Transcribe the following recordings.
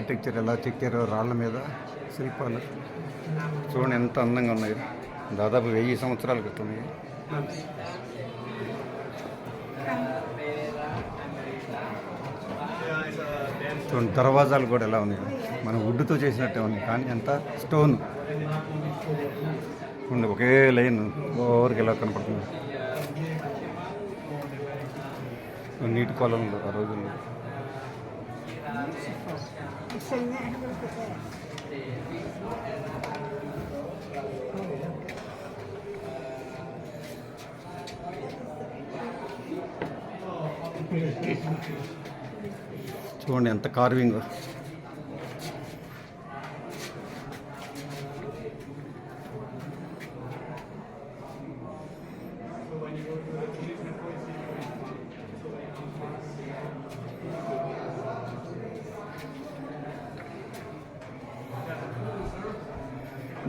Architecture ఎలా చెక్కారో రాళ్ళ మీద శిల్పాలు చూడండి ఎంత అందంగా ఉన్నాయి. దాదాపు 1000 సంవత్సరాల క్రితం. చూడండి దర్వాజాలు కూడా ఎలా ఉన్నాయి, మనం వుడ్తో చేసినట్టే ఉంది కానీ ఎంత స్టోన్ ఉంది. ఒకే లైన్ ఓవరికి ఎలా కనపడుతుంది. నీటి కొలంలో ఆ రోజుల్లో చూడండి ఎంత కార్వింగ్.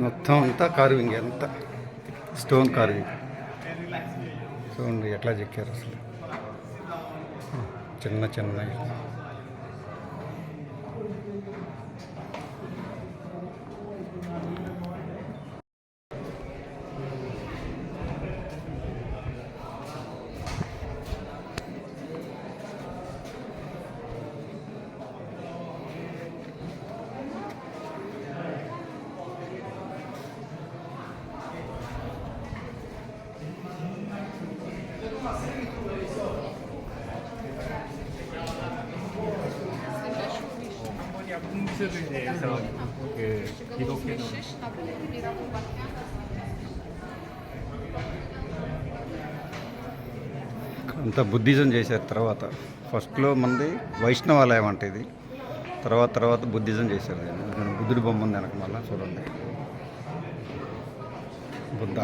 మొత్తం అంతా కార్వింగ్, ఎంత స్టోన్ కార్వింగ్. చూడండి ఎట్లా చెక్కారు అసలు, చిన్న చిన్న. అంతా బుద్ధిజం చేశారు. తర్వాత ఫస్ట్లో మంది వైష్ణవాలయం అంటే ఇది, తర్వాత బుద్ధిజం చేశారు. బుద్ధుడి బొమ్మ ఉంది వెనక, మళ్ళీ చూడండి బుద్ధ.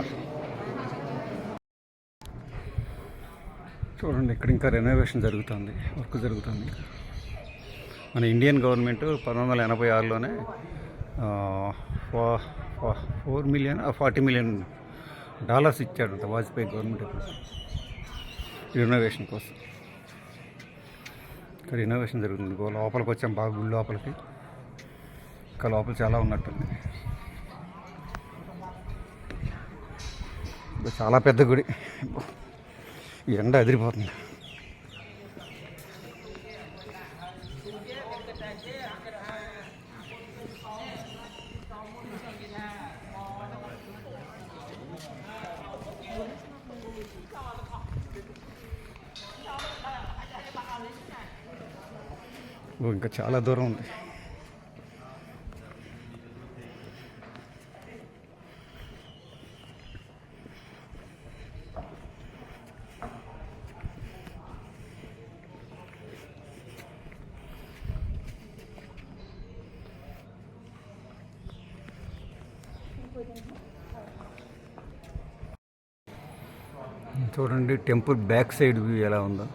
చూడండి ఇక్కడ ఇంకా రెనోవేషన్ జరుగుతుంది, వర్క్ జరుగుతుంది. మన ఇండియన్ గవర్నమెంట్ 1986లోనే $40 మిలియన్ ఇచ్చాడంట వాజ్పేయి గవర్నమెంట్ రినోవేషన్ కోసం. ఇక్కడ రినోవేషన్ జరుగుతుంది. లోపలికి వచ్చాం బాగా, గుడి లోపలికి. ఇంకా లోపల చాలా ఉన్నట్టుంది. చాలా పెద్ద గుడి, ఈ ఎండ అదిరిపోతుంది. ఇంకా చాలా దూరం ఉంది. చూడండి టెంపుల్ బ్యాక్ సైడ్ వ్యూ ఎలా ఉందో.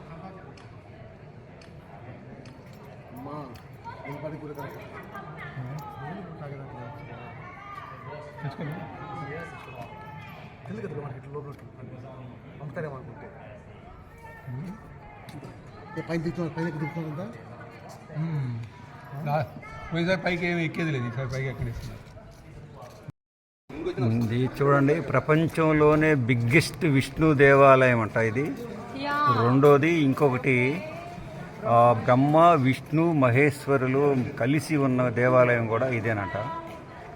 పైకి ఏమి ఎక్కేది లేదు, ఈసారి పైకి ఎక్కడిస్తున్నారు. ఇది చూడండి ప్రపంచంలోనే బిగ్గెస్ట్ విష్ణు దేవాలయం అంట ఇది. రెండోది ఇంకొకటి బ్రహ్మ విష్ణు మహేశ్వరులు కలిసి ఉన్న దేవాలయం కూడా ఇదేనంట.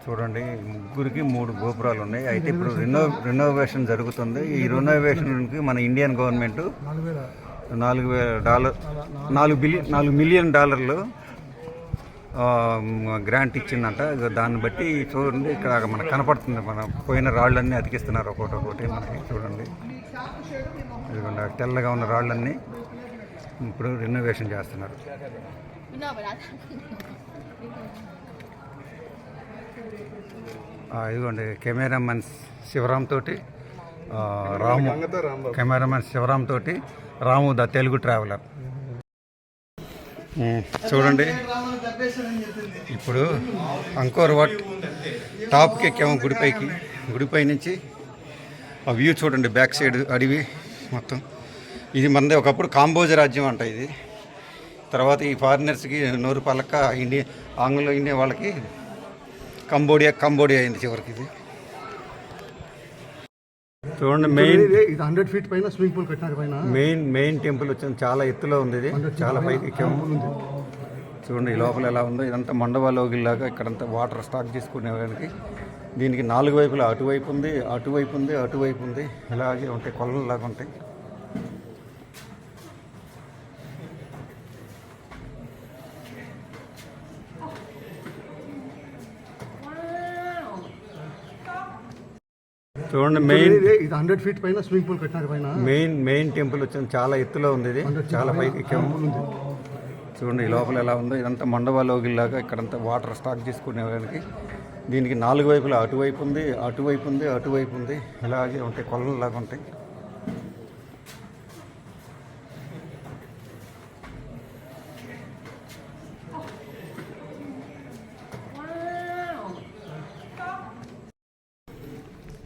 చూడండి ముగ్గురికి 3 గోపురాలు ఉన్నాయి. అయితే ఇప్పుడు రెనోవేషన్ జరుగుతుంది. ఈ రెనోవేషన్కి మన ఇండియన్ గవర్నమెంట్ $4 మిలియన్ గ్రాంట్ ఇచ్చిందంట. దాన్ని బట్టి చూడండి ఇక్కడ మనకు కనపడుతుంది, మన పోయిన రాళ్ళన్నీ అతికిస్తున్నారు ఒక్కొక్కటి మనకి. చూడండి ఇదిగోండి తెల్లగా ఉన్న రాళ్ళన్నీ ఇప్పుడు రెనోవేషన్ చేస్తున్నారు. ఇదిగోండి కెమెరామెన్ శివరామ్ తోటి రాము ద తెలుగు ట్రావెలర్. చూడండి ఇప్పుడు అంకోర్ వాట్ టాప్కి ఎక్కాము, గుడిపై నుంచి ఆ వ్యూ చూడండి. బ్యాక్ సైడ్ అడవి మొత్తం. ఇది మనది ఒకప్పుడు కాంబోజ్ రాజ్యం అంట. ఇది తర్వాత ఈ ఫారినర్స్కి నోరు పలక ఇండియా ఆంగ్లో ఇండియా వాళ్ళకి కంబోడియా అయింది చివరికి ఇది. చూడండి మెయిన్ ఇది 100 ఫీట్ పైన స్విమ్మింగ్ పూల్ కట్టినారు పైన. మెయిన్ టెంపుల్ వచ్చింది, చాలా ఎత్తులో ఉంది ఇది, చాలా పైకి ఎక్కాము. చూడండి ఈ లోపల ఎలా ఉందో, ఇదంతా మండవాలోగిలాగా ఇక్కడంతా వాటర్ స్టాక్ చేసుకునేవానికి. దీనికి 4 వైపులా అటువైపు ఉంది, అటువైపు ఉంది, అటువైపు ఉంది, ఇలాగే ఉంటాయి, కొలలాగా ఉంటాయి. చూడండి మెయిన్ ఇది 100 ఫీట్ పైన స్విమ్మింగ్ పూల్ కట్టినారు పైన. మెయిన్ టెంపుల్ వచ్చింది, చాలా ఎత్తులో ఉంది ఇది, చాలా పైకి ఎక్కాము. చూడండి ఈ లోపల ఎలా ఉందో, ఇదంతా మండవాలోగిలాగా ఇక్కడంతా వాటర్ స్టాక్ చేసుకునేవానికి. దీనికి 4 వైపులా అటువైపు ఉంది, అటువైపు ఉంది, అటువైపు ఉంది, ఇలాగే ఉంటాయి, కొలలాగా ఉంటాయి.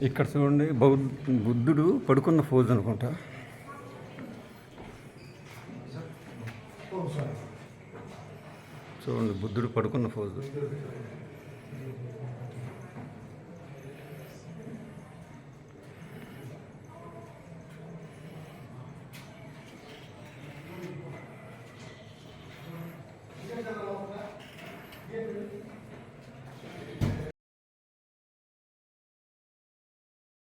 ఇక్కడ చూడండి బుద్ధుడు పడుకున్న పోజ్ అనుకుంటా. చూడండి బుద్ధుడు పడుకున్న పోజు.